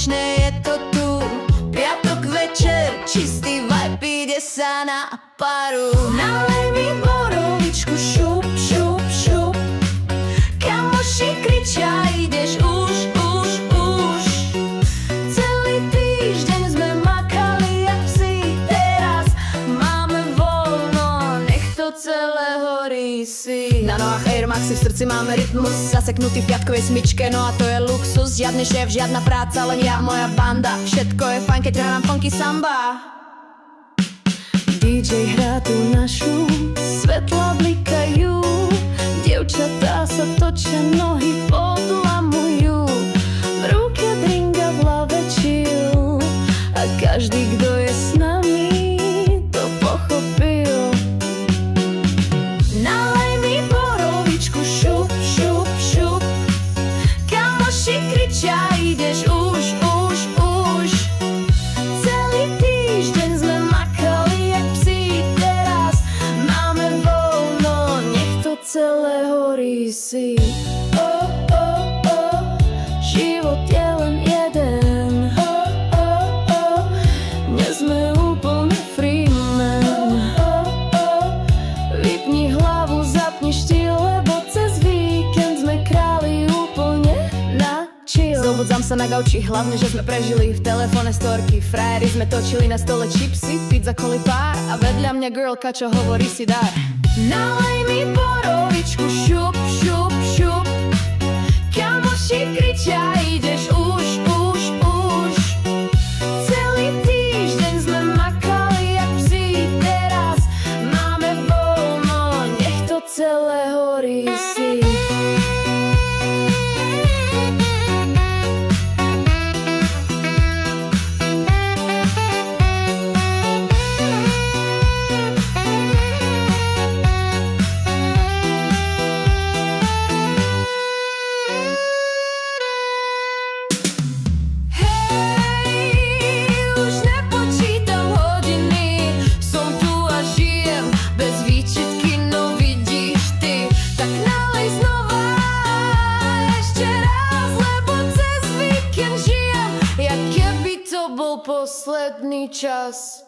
konečne je to tu. Piatok večer, čistý vibe, ide sa na paru. Nalej mi borovičku, šup, šup, šup. Kamoši kričia, ideš už. Celý týždeň sme makali jak psi, teraz máme voľno, nech to celé horí si. Na nohách Air Maxi, v srdci máme rytmus, zaseknutý v piatkovej smyčke, no a to je luxus. Žiadny šéf, žiadna práca, len ja, moja banda. Všetko je fajn, keď hrávam funky samba. DJ hrá tu našu, svetla blikajú, dievčatá sa točia, nohy podlamujú, v ruke dringa, v hlave chill, a každý, kto je s nami, to pochopil. Nalej mi borovičku, šup, šup, šup. Kamoši kričia, ideš už. Celý týždeň sme makali jak psi, teraz máme voľno, nech to celé horí si. Život je len jeden, dnes sme úplne freeman. Vypni hlavu, zapni štýl, lebo cez víkend sme králi úplne na chill. Zobudzam sa na gauči, hlavne, že sme prežili v telefóne storky. Frajeri sme točili na stole čipsy, pizza, kolipár a vedľa mňa girlka, čo hovorí si dar. Nalej mi borovičku, šup, šup, šup. Kamoši kričia, ideš už. Celý týždeň sme makali jak psi, teraz máme voľno, nech to celé horí si. Posledný čas.